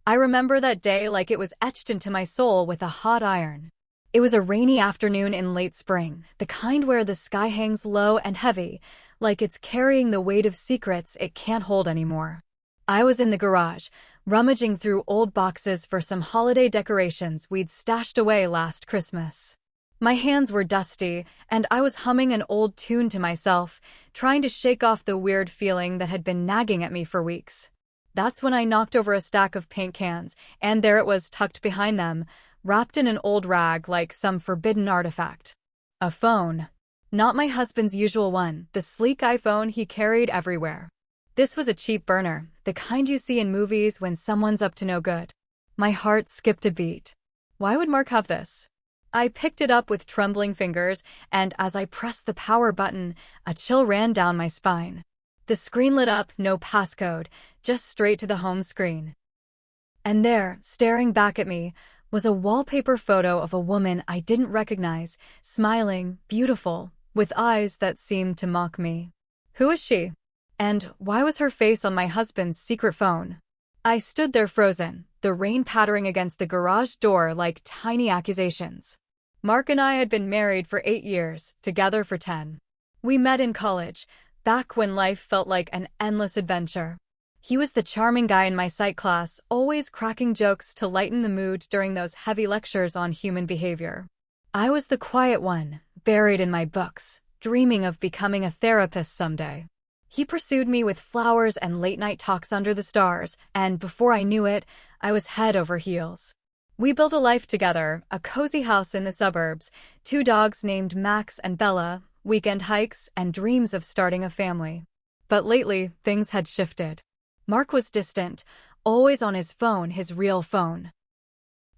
I remember that day like it was etched into my soul with a hot iron. It was a rainy afternoon in late spring, the kind where the sky hangs low and heavy, like it's carrying the weight of secrets it can't hold anymore. I was in the garage, rummaging through old boxes for some holiday decorations we'd stashed away last Christmas. My hands were dusty, and I was humming an old tune to myself, trying to shake off the weird feeling that had been nagging at me for weeks. That's when I knocked over a stack of paint cans, and there it was tucked behind them, wrapped in an old rag like some forbidden artifact. A phone. Not my husband's usual one, the sleek iPhone he carried everywhere. This was a cheap burner, the kind you see in movies when someone's up to no good. My heart skipped a beat. Why would Mark have this? I picked it up with trembling fingers, and as I pressed the power button, a chill ran down my spine. The screen lit up, no passcode, just straight to the home screen. And there, staring back at me, was a wallpaper photo of a woman I didn't recognize, smiling, beautiful, with eyes that seemed to mock me. Who was she? And why was her face on my husband's secret phone? I stood there frozen, the rain pattering against the garage door like tiny accusations. Mark and I had been married for 8 years, together for 10. We met in college, back when life felt like an endless adventure. He was the charming guy in my psych class, always cracking jokes to lighten the mood during those heavy lectures on human behavior. I was the quiet one, buried in my books, dreaming of becoming a therapist someday. He pursued me with flowers and late-night talks under the stars, and before I knew it, I was head over heels. We built a life together, a cozy house in the suburbs, 2 dogs named Max and Bella, weekend hikes, and dreams of starting a family. But lately, things had shifted. Mark was distant, always on his phone, his real phone.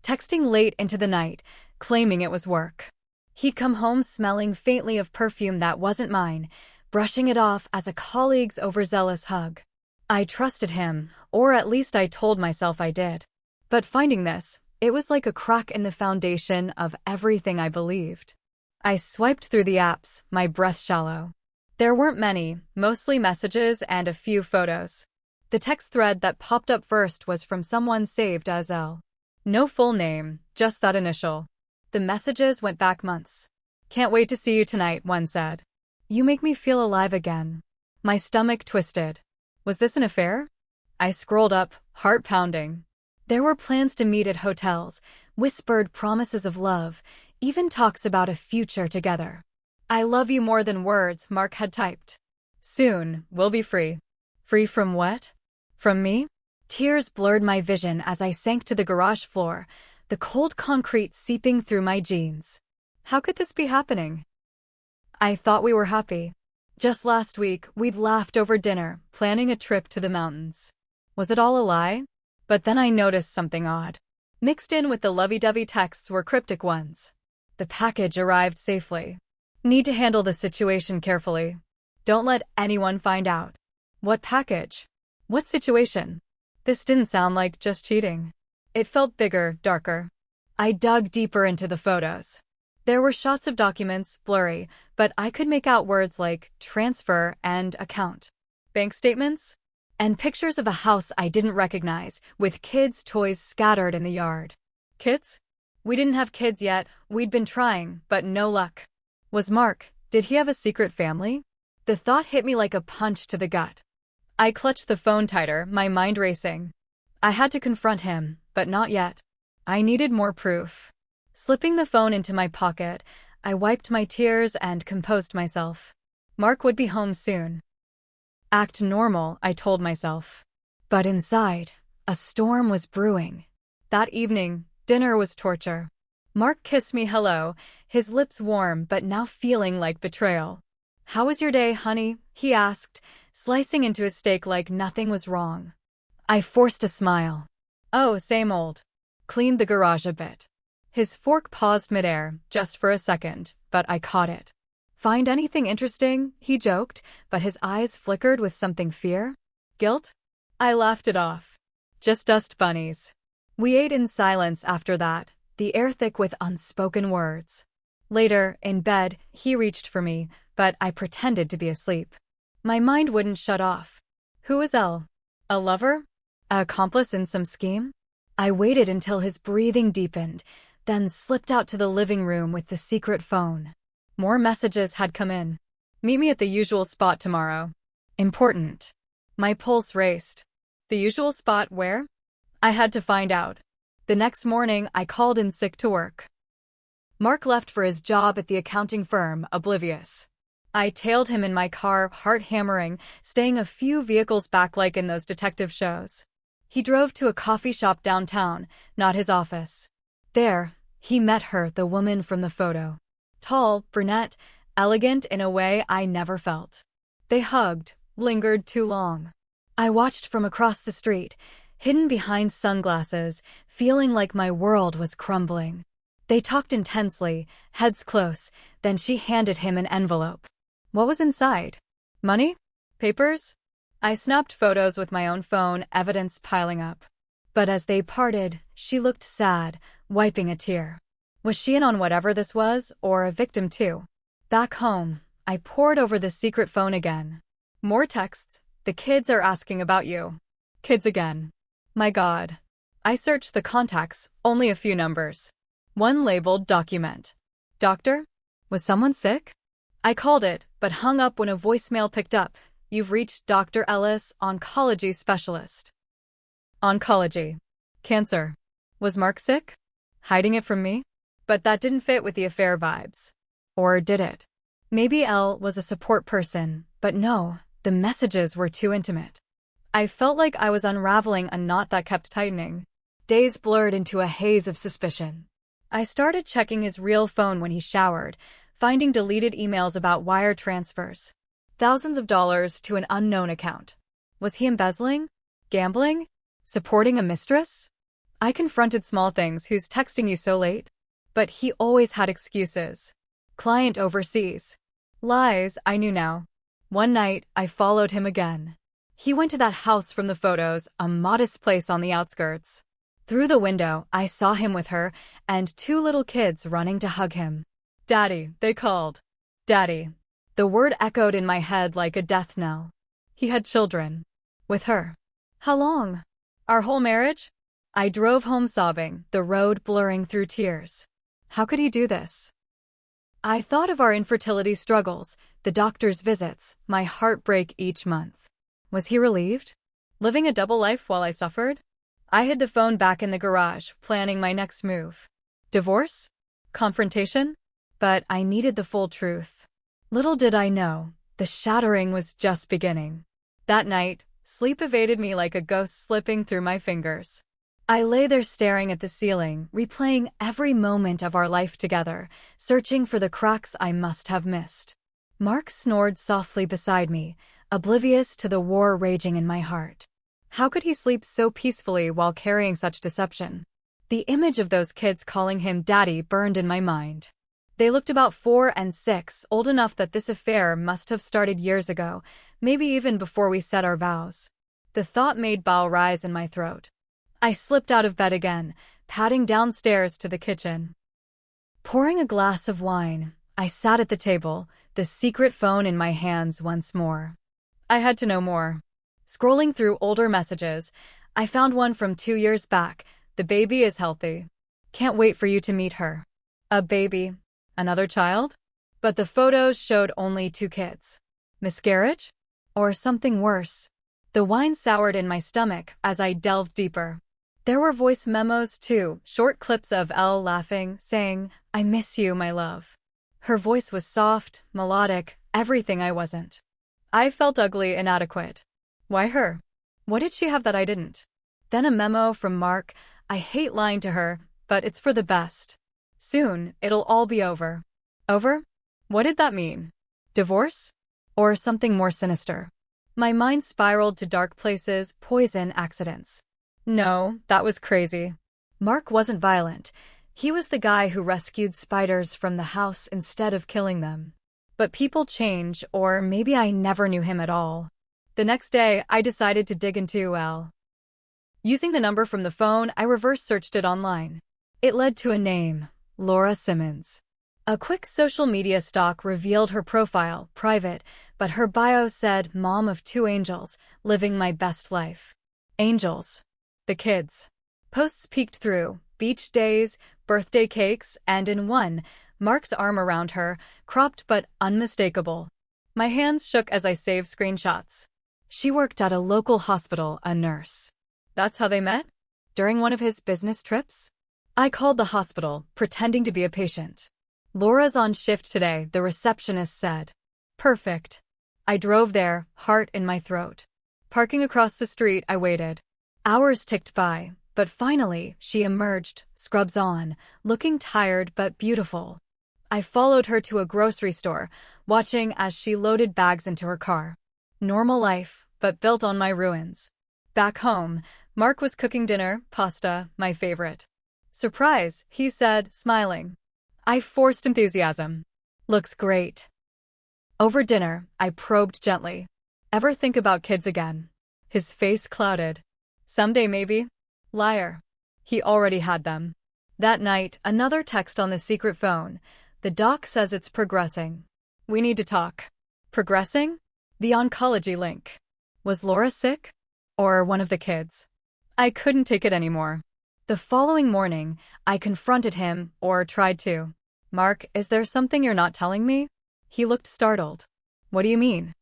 Texting late into the night, claiming it was work. He'd come home smelling faintly of perfume that wasn't mine, brushing it off as a colleague's overzealous hug. I trusted him, or at least I told myself I did. But finding this, it was like a crack in the foundation of everything I believed. I swiped through the apps, my breath shallow. There weren't many, mostly messages and a few photos. The text thread that popped up first was from someone saved as L. No full name, just that initial. The messages went back months. "Can't wait to see you tonight," one said. "You make me feel alive again." My stomach twisted. Was this an affair? I scrolled up, heart pounding. There were plans to meet at hotels, whispered promises of love, even talks about a future together. "I love you more than words," Mark had typed. "Soon, we'll be free." Free from what? From me? Tears blurred my vision as I sank to the garage floor, the cold concrete seeping through my jeans. How could this be happening? I thought we were happy. Just last week, we'd laughed over dinner, planning a trip to the mountains. Was it all a lie? But then I noticed something odd. Mixed in with the lovey-dovey texts were cryptic ones. The package arrived safely. Need to handle the situation carefully. Don't let anyone find out. What package? What situation? This didn't sound like just cheating. It felt bigger, darker. I dug deeper into the photos. There were shots of documents, blurry, but I could make out words like transfer and account. Bank statements? And pictures of a house I didn't recognize, with kids' toys scattered in the yard. Kids? We didn't have kids yet, we'd been trying, but no luck. Was Mark, did he have a secret family? The thought hit me like a punch to the gut. I clutched the phone tighter, my mind racing. I had to confront him, but not yet. I needed more proof. Slipping the phone into my pocket, I wiped my tears and composed myself. Mark would be home soon. Act normal, I told myself. But inside, a storm was brewing. That evening, dinner was torture. Mark kissed me hello, his lips warm but now feeling like betrayal. "How was your day, honey?" he asked, slicing into his steak like nothing was wrong. I forced a smile. "Oh, same old." Cleaned the garage a bit. His fork paused midair, just for a second, but I caught it. "Find anything interesting?" he joked, but his eyes flickered with something fear. Guilt? I laughed it off. Just dust bunnies. We ate in silence after that, the air thick with unspoken words. Later, in bed, he reached for me, but I pretended to be asleep. My mind wouldn't shut off. Who was Elle? A lover? An accomplice in some scheme? I waited until his breathing deepened, then slipped out to the living room with the secret phone. More messages had come in. Meet me at the usual spot tomorrow. Important. My pulse raced. The usual spot where? I had to find out. The next morning, I called in sick to work. Mark left for his job at the accounting firm, oblivious. I tailed him in my car, heart hammering, staying a few vehicles back like in those detective shows. He drove to a coffee shop downtown, not his office. There, he met her, the woman from the photo. Tall, brunette, elegant in a way I never felt. They hugged, lingered too long. I watched from across the street, hidden behind sunglasses, feeling like my world was crumbling. They talked intensely, heads close, then she handed him an envelope. What was inside? Money? Papers? I snapped photos with my own phone, evidence piling up. But as they parted, she looked sad, wiping a tear. Was she in on whatever this was, or a victim too? Back home, I pored over the secret phone again. More texts. The kids are asking about you. Kids again. My God. I searched the contacts, only a few numbers. One labeled document. Doctor? Was someone sick? I called it, but hung up when a voicemail picked up. You've reached Dr. Ellis, oncology specialist. Oncology. Cancer. Was Mark sick? Hiding it from me? But that didn't fit with the affair vibes. Or did it? Maybe Elle was a support person, but no, the messages were too intimate. I felt like I was unraveling a knot that kept tightening. Days blurred into a haze of suspicion. I started checking his real phone when he showered, finding deleted emails about wire transfers. Thousands of dollars to an unknown account. Was he embezzling? Gambling? Supporting a mistress? I confronted small things. Who's texting you so late? But he always had excuses. Client overseas. Lies, I knew now. One night, I followed him again. He went to that house from the photos, a modest place on the outskirts. Through the window, I saw him with her, and two little kids running to hug him. Daddy, they called. Daddy. The word echoed in my head like a death knell. He had children. With her. How long? Our whole marriage? I drove home sobbing, the road blurring through tears. How could he do this? I thought of our infertility struggles, the doctor's visits, my heartbreak each month. Was he relieved? Living a double life while I suffered? I hid the phone back in the garage, planning my next move. Divorce? Confrontation? But I needed the full truth. Little did I know, the shattering was just beginning. That night, sleep evaded me like a ghost slipping through my fingers. I lay there staring at the ceiling, replaying every moment of our life together, searching for the cracks I must have missed. Mark snored softly beside me, oblivious to the war raging in my heart. How could he sleep so peacefully while carrying such deception? The image of those kids calling him daddy burned in my mind. They looked about 4 and 6, old enough that this affair must have started years ago, maybe even before we said our vows. The thought made bile rise in my throat. I slipped out of bed again, padding downstairs to the kitchen. Pouring a glass of wine, I sat at the table, the secret phone in my hands once more. I had to know more. Scrolling through older messages, I found one from 2 years back. The baby is healthy. Can't wait for you to meet her. A baby. Another child? But the photos showed only 2 kids. Miscarriage? Or something worse? The wine soured in my stomach as I delved deeper. There were voice memos too, short clips of Elle laughing, saying, "I miss you, my love." Her voice was soft, melodic, everything I wasn't. I felt ugly, inadequate. Why her? What did she have that I didn't? Then a memo from Mark. I hate lying to her, but it's for the best. Soon, it'll all be over. Over? What did that mean? Divorce? Or something more sinister? My mind spiraled to dark places, poison, accidents. No, that was crazy. Mark wasn't violent. He was the guy who rescued spiders from the house instead of killing them. But people change, or maybe I never knew him at all. The next day, I decided to dig into Elle. Using the number from the phone, I reverse searched it online. It led to a name, Laura Simmons. A quick social media stalk revealed her profile, private, but her bio said, "Mom of 2 angels, living my best life." Angels. The kids. Posts peeked through, beach days, birthday cakes, and in one, Mark's arm around her, cropped but unmistakable. My hands shook as I saved screenshots. She worked at a local hospital, a nurse. That's how they met? During one of his business trips? I called the hospital, pretending to be a patient. Laura's on shift today, the receptionist said. Perfect. I drove there, heart in my throat. Parking across the street, I waited. Hours ticked by, but finally, she emerged, scrubs on, looking tired but beautiful. I followed her to a grocery store, watching as she loaded bags into her car. Normal life, but built on my ruins. Back home, Mark was cooking dinner, pasta, my favorite. Surprise, he said, smiling. I forced enthusiasm. Looks great. Over dinner, I probed gently. Ever think about kids again? His face clouded. Someday maybe. Liar. He already had them. That night, another text on the secret phone. The doc says it's progressing. We need to talk. Progressing? The oncology link. Was Laura sick? Or one of the kids? I couldn't take it anymore. The following morning, I confronted him, or tried to. Mark, is there something you're not telling me? He looked startled. What do you mean?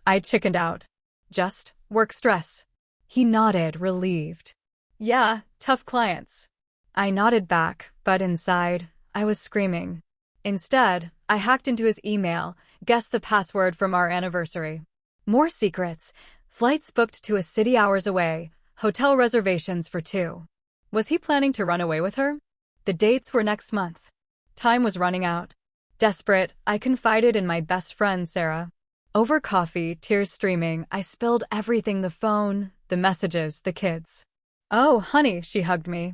I chickened out. Just work stress. He nodded, relieved. Yeah, tough clients. I nodded back, but inside, I was screaming. Instead, I hacked into his email, guessed the password from our anniversary. More secrets. Flights booked to a city hours away, hotel reservations for 2. Was he planning to run away with her? The dates were next month. Time was running out. Desperate, I confided in my best friend, Sarah. Over coffee, tears streaming, I spilled everything: the phone, the messages, the kids. Oh, honey, she hugged me.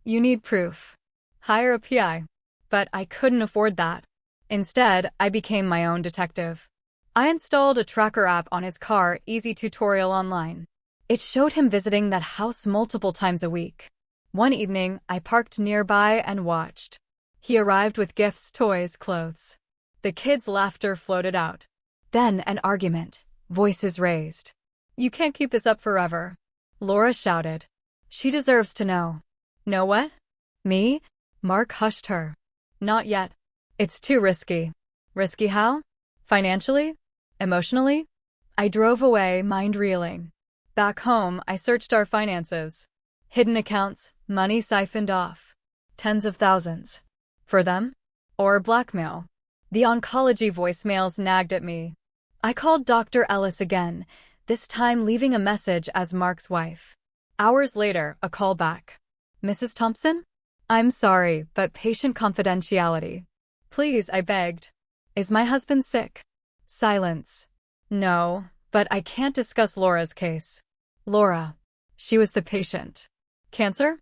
You need proof. Hire a PI. But I couldn't afford that. Instead, I became my own detective. I installed a tracker app on his car, easy tutorial online. It showed him visiting that house multiple times a week. One evening, I parked nearby and watched. He arrived with gifts, toys, clothes. The kids' laughter floated out. Then an argument, voices raised. You can't keep this up forever. Laura shouted. She deserves to know. Know what? Me? Mark hushed her. Not yet. It's too risky. Risky how? Financially? Emotionally? I drove away, mind reeling. Back home, I searched our finances. Hidden accounts, money siphoned off. Tens of thousands. For them? Or blackmail? The oncology voicemails nagged at me. I called Dr. Ellis again, this time leaving a message as Mark's wife. Hours later, a call back. Mrs. Thompson? I'm sorry, but patient confidentiality. Please, I begged. Is my husband sick? Silence. No, but I can't discuss Laura's case. Laura. She was the patient. Cancer?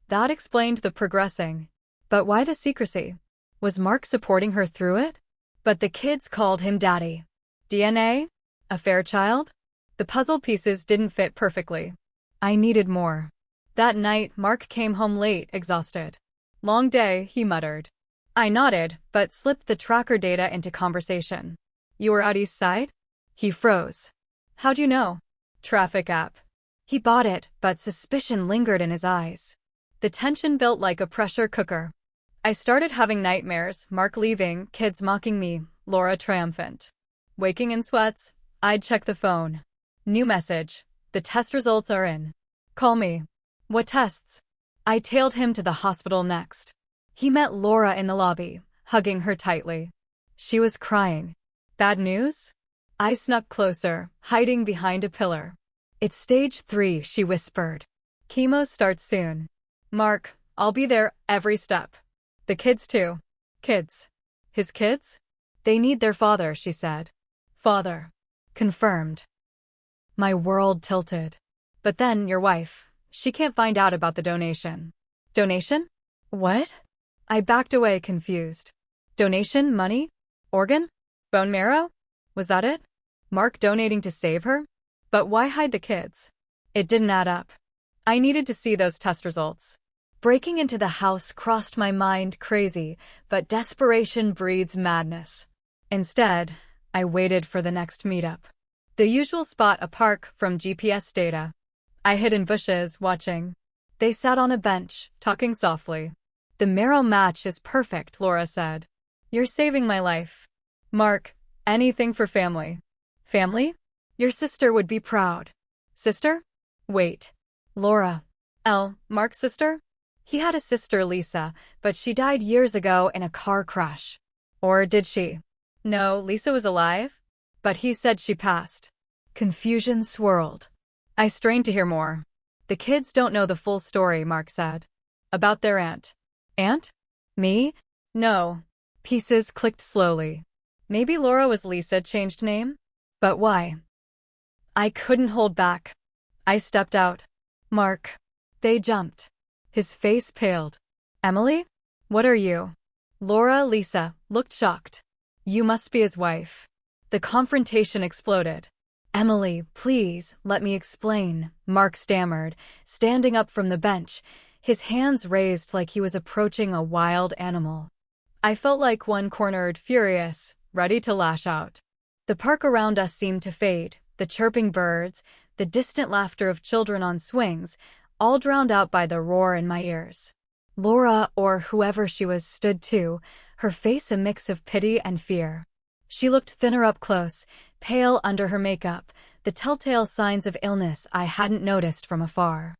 That explained the progressing. But why the secrecy? Was Mark supporting her through it? But the kids called him daddy. DNA? A fair child? The puzzle pieces didn't fit perfectly. I needed more. That night, Mark came home late, exhausted. Long day, he muttered. I nodded, but slipped the tracker data into conversation. You were out east side? He froze. How'd you know? Traffic app. He bought it, but suspicion lingered in his eyes. The tension built like a pressure cooker. I started having nightmares, Mark leaving, kids mocking me, Laura triumphant. Waking in sweats, I'd check the phone. New message. The test results are in. Call me. What tests? I tailed him to the hospital next. He met Laura in the lobby, hugging her tightly. She was crying. Bad news? I snuck closer, hiding behind a pillar. It's stage 3, she whispered. Chemo starts soon. Mark, I'll be there every step. The kids too. Kids. His kids? They need their father, she said. Father. Confirmed. My world tilted. But then your wife. She can't find out about the donation. Donation? What? I backed away, confused. Donation, money? Organ? Bone marrow? Was that it? Mark donating to save her? But why hide the kids? It didn't add up. I needed to see those test results. Breaking into the house crossed my mind, crazy, but desperation breeds madness. Instead, I waited for the next meetup. The usual spot, a park, from GPS data. I hid in bushes, watching. They sat on a bench, talking softly. The marrow match is perfect, Laura said. You're saving my life. Mark, anything for family. Family? Your sister would be proud. Sister? Wait. Laura. Mark's sister? He had a sister, Lisa, but she died years ago in a car crash. Or did she? No, Lisa was alive, but he said she passed. Confusion swirled. I strained to hear more. The kids don't know the full story, Mark said. About their aunt. Aunt? Me? No. Pieces clicked slowly. Maybe Laura was Lisa changed name? But why? I couldn't hold back. I stepped out. Mark. They jumped. His face paled. Emily? What are you? Lisa looked shocked. You must be his wife. The confrontation exploded. Emily, please, let me explain, Mark stammered, standing up from the bench, his hands raised like he was approaching a wild animal. I felt like one cornered, furious, ready to lash out. The park around us seemed to fade, the chirping birds, the distant laughter of children on swings, all drowned out by the roar in my ears. Laura, or whoever she was, stood too, her face a mix of pity and fear. She looked thinner up close, pale under her makeup, the telltale signs of illness I hadn't noticed from afar.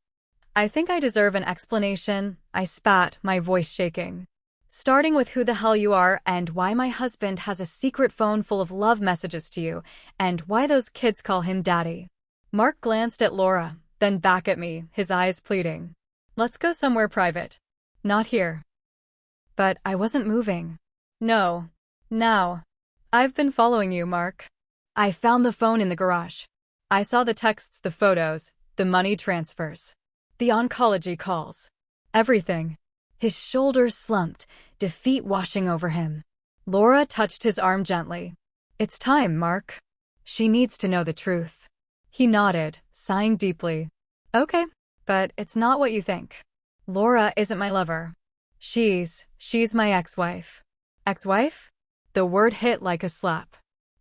I think I deserve an explanation, I spat, my voice shaking. Starting with who the hell you are and why my husband has a secret phone full of love messages to you, and why those kids call him daddy. Mark glanced at Laura, then back at me, his eyes pleading. Let's go somewhere private. Not here. But I wasn't moving. No. Now. I've been following you, Mark. I found the phone in the garage. I saw the texts, the photos, the money transfers, the oncology calls. Everything. His shoulders slumped, defeat washing over him. Laura touched his arm gently. It's time, Mark. She needs to know the truth. He nodded, sighing deeply. Okay, but it's not what you think. Laura isn't my lover. She's my ex-wife. Ex-wife? The word hit like a slap.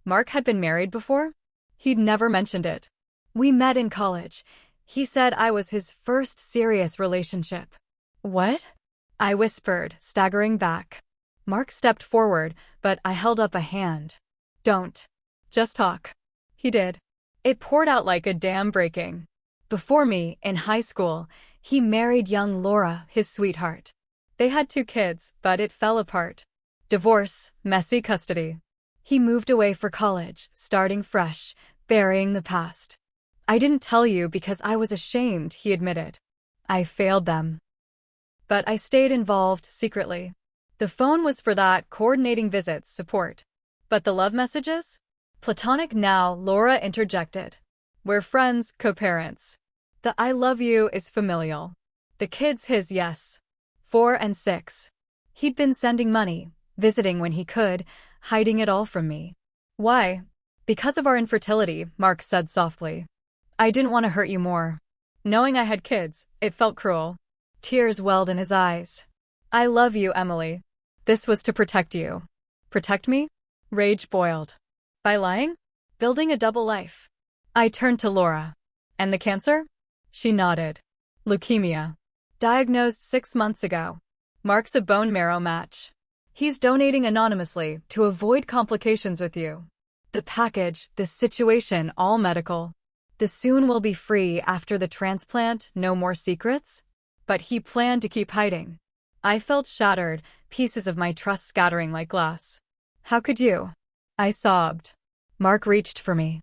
Mark had been married before? He'd never mentioned it. We met in college. He said I was his first serious relationship. What? I whispered, staggering back. Mark stepped forward, but I held up a hand. Don't. Just talk. He did. It poured out like a dam breaking. Before me, in high school, he married young Laura, his sweetheart. They had 2 kids, but it fell apart. Divorce, messy custody. He moved away for college, starting fresh, burying the past. I didn't tell you because I was ashamed, he admitted. I failed them. But I stayed involved secretly. The phone was for that, coordinating visits, support. But the love messages? Platonic now, Laura interjected. We're friends, co-parents. The I love you is familial. The kids his yes. 4 and 6. He'd been sending money, visiting when he could, hiding it all from me. Why? Because of our infertility, Mark said softly. I didn't want to hurt you more. Knowing I had kids, it felt cruel. Tears welled in his eyes. I love you, Emily. This was to protect you. Protect me? Rage boiled. By lying? Building a double life. I turned to Laura. And the cancer? She nodded. Leukemia. Diagnosed 6 months ago. Mark's a bone marrow match. He's donating anonymously to avoid complications with you. The package, the situation, all medical. The soon will be free after the transplant, no more secrets? But he planned to keep hiding. I felt shattered, pieces of my trust scattering like glass. How could you? I sobbed. Mark reached for me.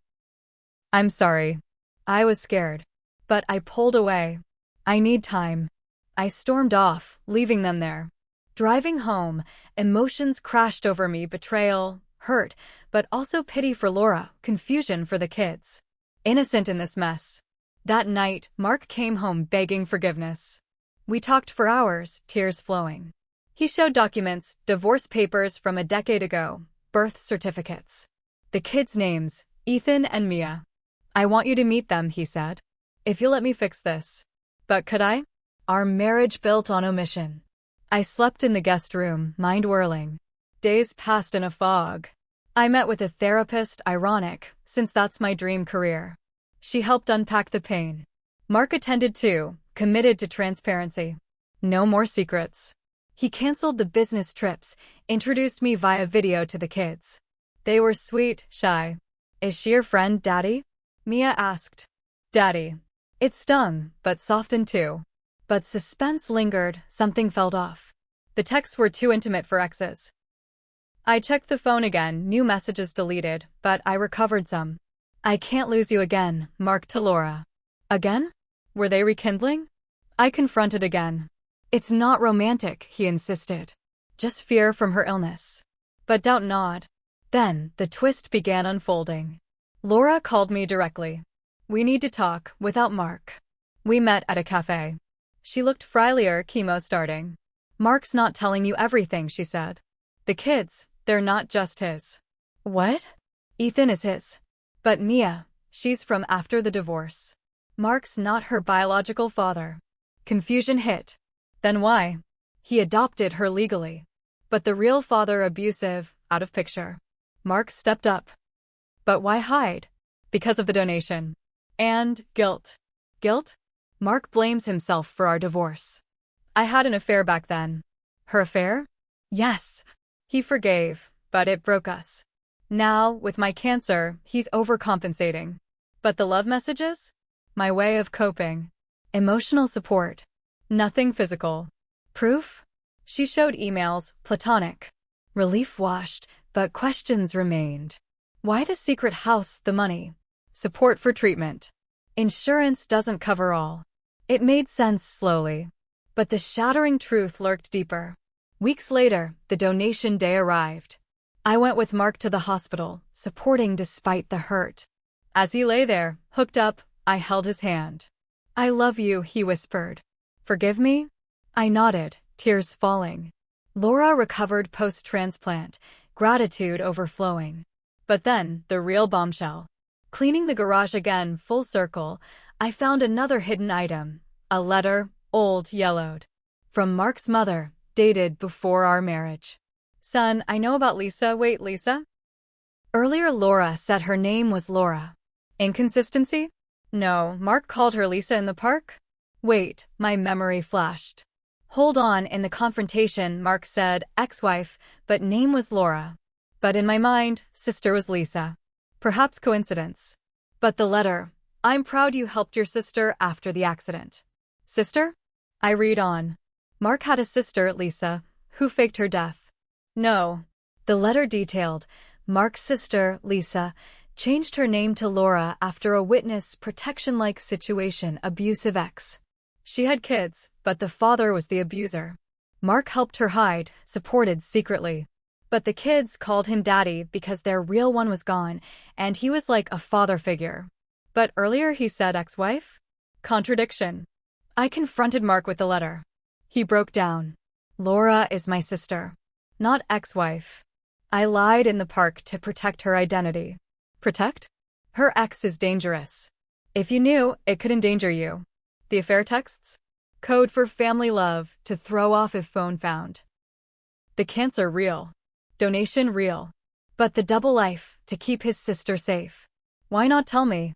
I'm sorry. I was scared. But I pulled away. I need time. I stormed off, leaving them there. Driving home, emotions crashed over me, betrayal, hurt, but also pity for Laura, confusion for the kids. Innocent in this mess. That night, Mark came home begging forgiveness. We talked for hours, tears flowing. He showed documents, divorce papers from a decade ago, birth certificates. The kids' names, Ethan and Mia. I want you to meet them, he said. If you'll let me fix this. But could I? Our marriage built on omission. I slept in the guest room, mind whirling. Days passed in a fog. I met with a therapist, ironic, since that's my dream career. She helped unpack the pain. Mark attended too, committed to transparency. No more secrets. He canceled the business trips, introduced me via video to the kids. They were sweet, shy. Is she your friend, Daddy? Mia asked. Daddy. It stung, but softened too. But suspense lingered, something felt off. The texts were too intimate for exes. I checked the phone again, new messages deleted, but I recovered some. I can't lose you again, Mark to Laura. Again? Were they rekindling? I confronted again. It's not romantic, he insisted. Just fear from her illness. But doubt not. Then, the twist began unfolding. Laura called me directly. We need to talk, without Mark. We met at a cafe. She looked frilier, chemo starting. Mark's not telling you everything, she said. The kids, they're not just his. What? Ethan is his. But Mia, she's from after the divorce. Mark's not her biological father. Confusion hit. Then why? He adopted her legally. But the real father abusive, out of picture. Mark stepped up. But why hide? Because of the donation. And guilt. Guilt? Mark blames himself for our divorce. I had an affair back then. Her affair? Yes. He forgave, but it broke us. Now, with my cancer, he's overcompensating. But the love messages? My way of coping. Emotional support. Nothing physical. Proof? She showed emails, platonic. Relief washed, but questions remained. Why the secret house, the money? Support for treatment. Insurance doesn't cover all. It made sense slowly. But the shattering truth lurked deeper. Weeks later, the donation day arrived. I went with Mark to the hospital, supporting despite the hurt. As he lay there, hooked up, I held his hand. I love you, he whispered. Forgive me? I nodded, tears falling. Laura recovered post-transplant, gratitude overflowing. But then, the real bombshell. Cleaning the garage again, full circle, I found another hidden item. A letter, old, yellowed. From Mark's mother, dated before our marriage. Son, I know about Lisa. Wait, Lisa? Earlier Laura said her name was Laura. Inconsistency? No, Mark called her Lisa in the park? Wait, my memory flashed. Hold on, in the confrontation, Mark said, ex-wife, but name was Laura. But in my mind, sister was Lisa. Perhaps coincidence. But the letter, I'm proud you helped your sister after the accident. Sister? I read on. Mark had a sister, Lisa, who faked her death. No. The letter detailed, Mark's sister, Lisa, changed her name to Laura after a witness protection-like situation, abusive ex. She had kids, but the father was the abuser. Mark helped her hide, supported secretly. But the kids called him daddy because their real one was gone, and he was like a father figure. But earlier he said ex-wife? Contradiction. I confronted Mark with the letter. He broke down. Laura is my sister, not ex-wife. I lied in the park to protect her identity. Protect? Her ex is dangerous. If you knew, it could endanger you. The affair texts? Code for family love, to throw off if phone found. The cancer real. Donation real. But the double life, to keep his sister safe. Why not tell me?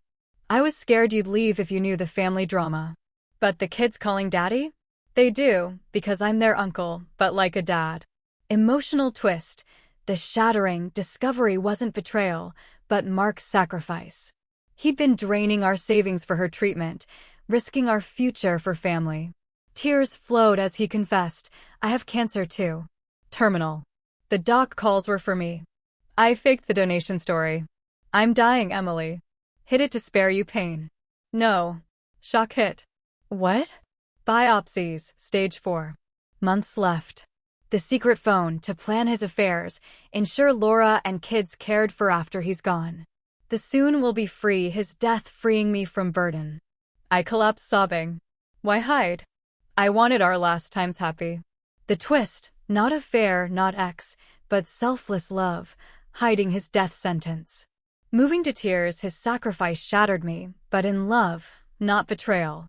I was scared you'd leave if you knew the family drama. But the kids calling daddy? They do, because I'm their uncle, but like a dad. Emotional twist. The shattering discovery wasn't betrayal, but Mark's sacrifice. He'd been draining our savings for her treatment, risking our future for family. Tears flowed as he confessed, I have cancer too. Terminal. The doc calls were for me. I faked the donation story. I'm dying, Emily. Hid it to spare you pain. No. Shock hit. What? Biopsies, stage 4. Months left. The secret phone to plan his affairs, ensure Laura and kids cared for after he's gone. The soon will be free, his death freeing me from burden. I collapsed sobbing. Why hide? I wanted our last times happy. The twist, not affair, not ex, but selfless love, hiding his death sentence. Moving to tears, his sacrifice shattered me, but in love, not betrayal.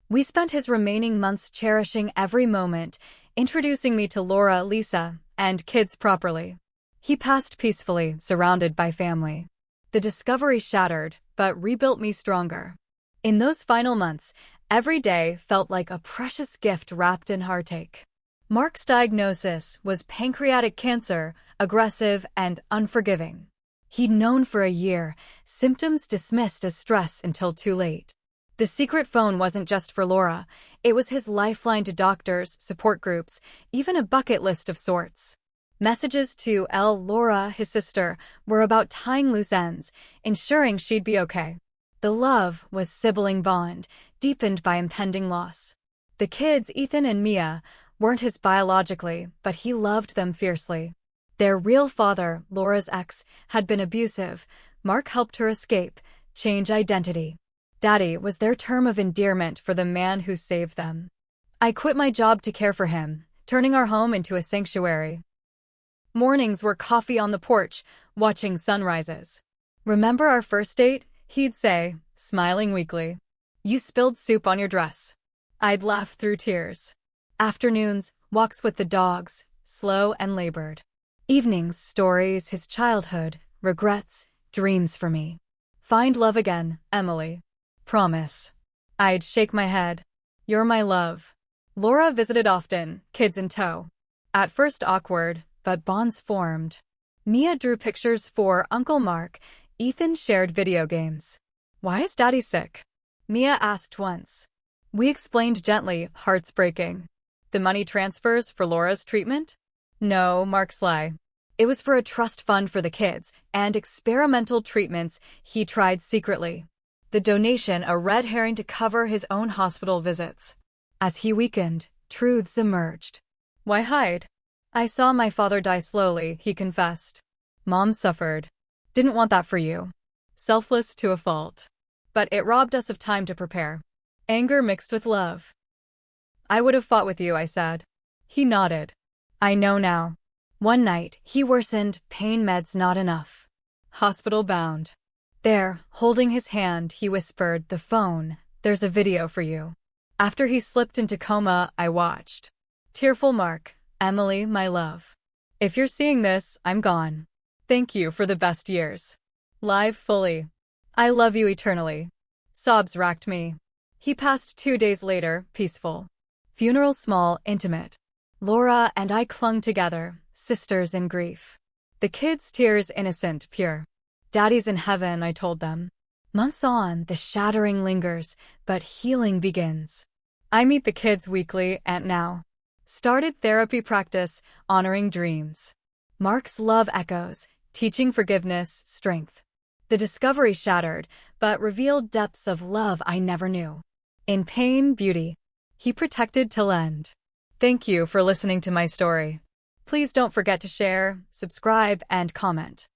We spent his remaining months cherishing every moment, introducing me to Laura, Lisa, and kids properly. He passed peacefully, surrounded by family. The discovery shattered, but rebuilt me stronger. In those final months, Every day felt like a precious gift wrapped in heartache. Mark's diagnosis was pancreatic cancer, aggressive and unforgiving. He'd known for a year, symptoms dismissed as stress until too late. The secret phone wasn't just for Laura, it was his lifeline to doctors, support groups, even a bucket list of sorts. Messages to Laura, his sister, were about tying loose ends, ensuring she'd be okay. The love was sibling bond, deepened by impending loss. The kids, Ethan and Mia, weren't his biologically, but he loved them fiercely. Their real father, Laura's ex, had been abusive. Mark helped her escape, change identity. Daddy was their term of endearment for the man who saved them. I quit my job to care for him, turning our home into a sanctuary. Mornings were coffee on the porch, watching sunrises. "Remember our first date?" he'd say, smiling weakly. "You spilled soup on your dress." I'd laugh through tears. Afternoons, walks with the dogs, slow and labored. Evenings, stories, his childhood, regrets, dreams for me. "Find love again, Emily. Promise." I'd shake my head. "You're my love." Laura visited often, kids in tow. At first awkward, but bonds formed. Mia drew pictures for Uncle Mark. Ethan shared video games. "Why is Daddy sick?" Mia asked once. We explained gently, hearts breaking. "The money transfers for Laura's treatment?" "No," Mark's lie. "It was for a trust fund for the kids, and experimental treatments he tried secretly. The donation a red herring to cover his own hospital visits." As he weakened, truths emerged. "Why hide?" "I saw my father die slowly," he confessed. "Mom suffered. Didn't want that for you." Selfless to a fault. But it robbed us of time to prepare. Anger mixed with love. "I would have fought with you," I said. He nodded. "I know now." One night, he worsened, pain meds not enough. Hospital bound. There, holding his hand, he whispered, "The phone, there's a video for you." After he slipped into coma, I watched. Tearful Mark, "Emily, my love. If you're seeing this, I'm gone. Thank you for the best years. Live fully. I love you eternally." Sobs racked me. He passed 2 days later, peaceful. Funeral small, intimate. Laura and I clung together, sisters in grief. The kids' tears innocent, pure. "Daddy's in heaven," I told them. Months on, the shattering lingers, but healing begins. I meet the kids weekly, and now. Started therapy practice, honoring dreams. Mark's love echoes, teaching forgiveness, strength. The discovery shattered, but revealed depths of love I never knew. In pain, beauty. He protected till end. Thank you for listening to my story. Please don't forget to share, subscribe, and comment.